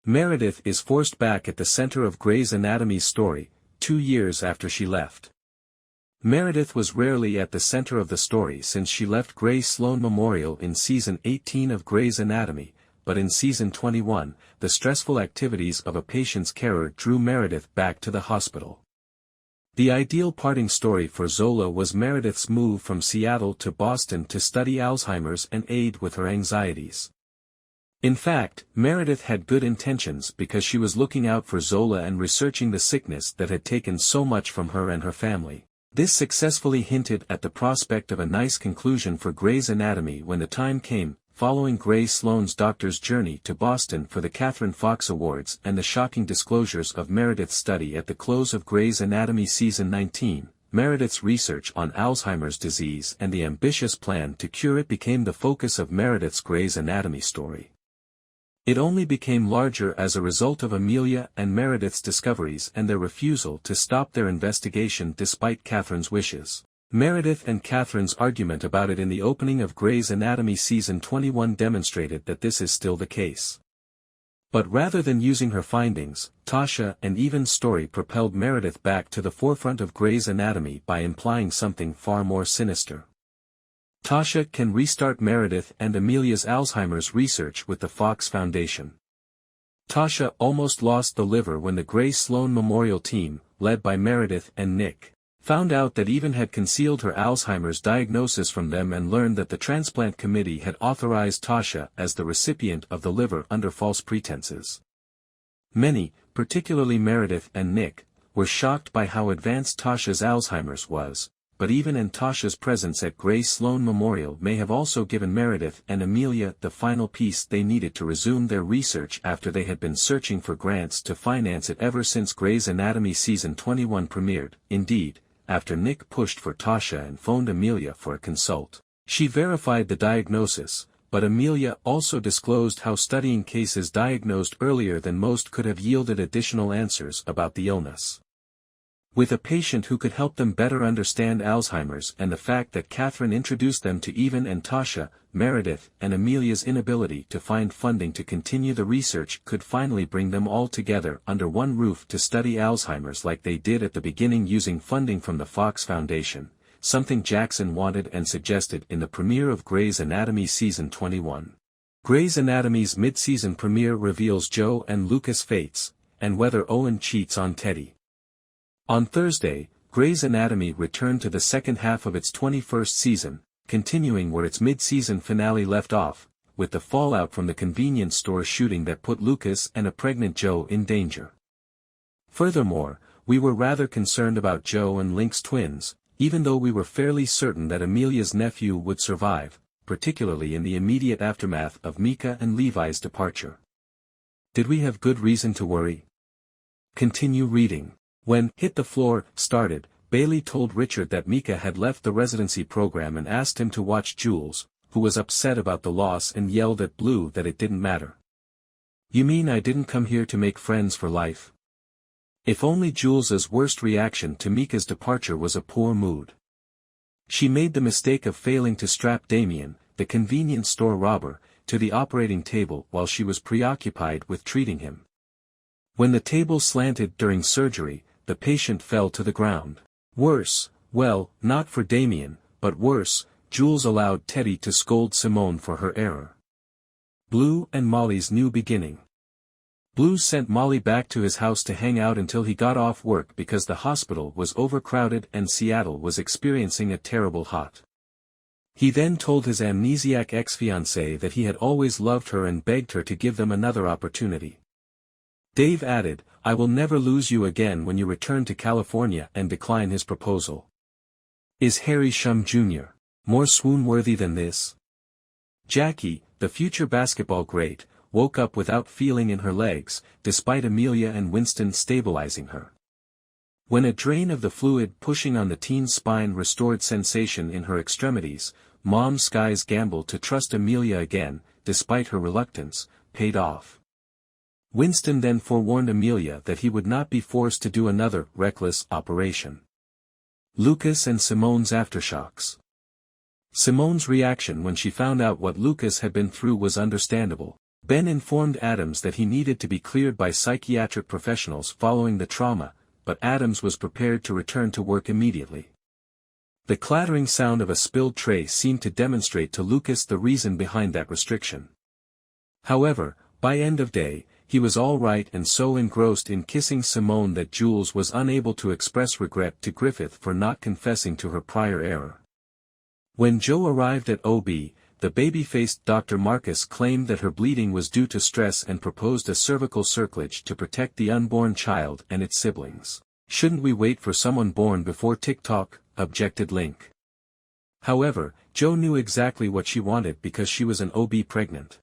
Meredith is forced back at the center of Grey's Anatomy's story, 2 years after she left. Meredith was rarely at the center of the story since she left Grey Sloan Memorial in Season 18 of Grey's Anatomy, but in Season 21, the stressful activities of a patient's carer drew Meredith back to the hospital. The ideal parting story for Zola was Meredith's move from Seattle to Boston to study Alzheimer's and aid with her anxieties. In fact, Meredith had good intentions because she was looking out for Zola and researching the sickness that had taken so much from her and her family. This successfully hinted at the prospect of a nice conclusion for Grey's Anatomy when the time came, following Grey Sloan's doctor's journey to Boston for the Catherine Fox Awards and the shocking disclosures of Meredith's study at the close of Grey's Anatomy Season 19. Meredith's research on Alzheimer's disease and the ambitious plan to cure it became the focus of Meredith's Grey's Anatomy story. It only became larger as a result of Amelia and Meredith's discoveries and their refusal to stop their investigation despite Catherine's wishes. Meredith and Catherine's argument about it in the opening of Grey's Anatomy Season 21 demonstrated that this is still the case. But rather than using her findings, Tasha and Evyn's story propelled Meredith back to the forefront of Grey's Anatomy by implying something far more sinister. Tasha can restart Meredith and Amelia's Alzheimer's research with the Fox Foundation. Tasha almost lost the liver when the Grey Sloan Memorial team, led by Meredith and Nick, found out that Evynn had concealed her Alzheimer's diagnosis from them and learned that the transplant committee had authorized Tasha as the recipient of the liver under false pretenses. Many, particularly Meredith and Nick, were shocked by how advanced Tasha's Alzheimer's was. But Evynn and Tasha's presence at Grey Sloan Memorial may have also given Meredith and Amelia the final piece they needed to resume their research after they had been searching for grants to finance it ever since Grey's Anatomy Season 21 premiered. Indeed, after Nick pushed for Tasha and phoned Amelia for a consult, she verified the diagnosis, but Amelia also disclosed how studying cases diagnosed earlier than most could have yielded additional answers about the illness. With a patient who could help them better understand Alzheimer's and the fact that Catherine introduced them to Evynn and Tasha, Meredith and Amelia's inability to find funding to continue the research could finally bring them all together under one roof to study Alzheimer's like they did at the beginning using funding from the Fox Foundation, something Jackson wanted and suggested in the premiere of Grey's Anatomy Season 21. Grey's Anatomy's mid-season premiere reveals Jo and Lucas' fates, and whether Owen cheats on Teddy. On Thursday, Grey's Anatomy returned to the second half of its 21st season, continuing where its mid-season finale left off, with the fallout from the convenience store shooting that put Lucas and a pregnant Jo in danger. Furthermore, we were rather concerned about Jo and Link's twins, even though we were fairly certain that Amelia's nephew would survive, particularly in the immediate aftermath of Mika and Levi's departure. Did we have good reason to worry? Continue reading. When Hit the Floor started, Bailey told Richard that Mika had left the residency program and asked him to watch Jules, who was upset about the loss and yelled at Blue that it didn't matter. "You mean I didn't come here to make friends for life?" If only Jules's worst reaction to Mika's departure was a poor mood. She made the mistake of failing to strap Damien, the convenience store robber, to the operating table while she was preoccupied with treating him. When the table slanted during surgery, the patient fell to the ground. Worse, well, not for Damien, but worse, Jules allowed Teddy to scold Simone for her error. Blue and Molly's new beginning. Blue sent Molly back to his house to hang out until he got off work because the hospital was overcrowded and Seattle was experiencing a terrible hot. He then told his amnesiac ex-fiancée that he had always loved her and begged her to give them another opportunity. Dave added, "I will never lose you again when you return to California," and decline his proposal. Is Harry Shum Jr. more swoon-worthy than this? Jackie, the future basketball great, woke up without feeling in her legs, despite Amelia and Winston stabilizing her. When a drain of the fluid pushing on the teen's spine restored sensation in her extremities, Mom Sky's gamble to trust Amelia again, despite her reluctance, paid off. Winston then forewarned Amelia that he would not be forced to do another reckless operation. Lucas and Simone's aftershocks. Simone's reaction when she found out what Lucas had been through was understandable, Ben informed Adams that he needed to be cleared by psychiatric professionals following the trauma, but Adams was prepared to return to work immediately. The clattering sound of a spilled tray seemed to demonstrate to Lucas the reason behind that restriction. However, by end of day, he was all right and so engrossed in kissing Simone that Jules was unable to express regret to Griffith for not confessing to her prior error. When Jo arrived at OB, the baby-faced Dr. Marcus claimed that her bleeding was due to stress and proposed a cervical circlage to protect the unborn child and its siblings. "Shouldn't we wait for someone born before TikTok?" objected Link. However, Jo knew exactly what she wanted because she was an OB pregnant.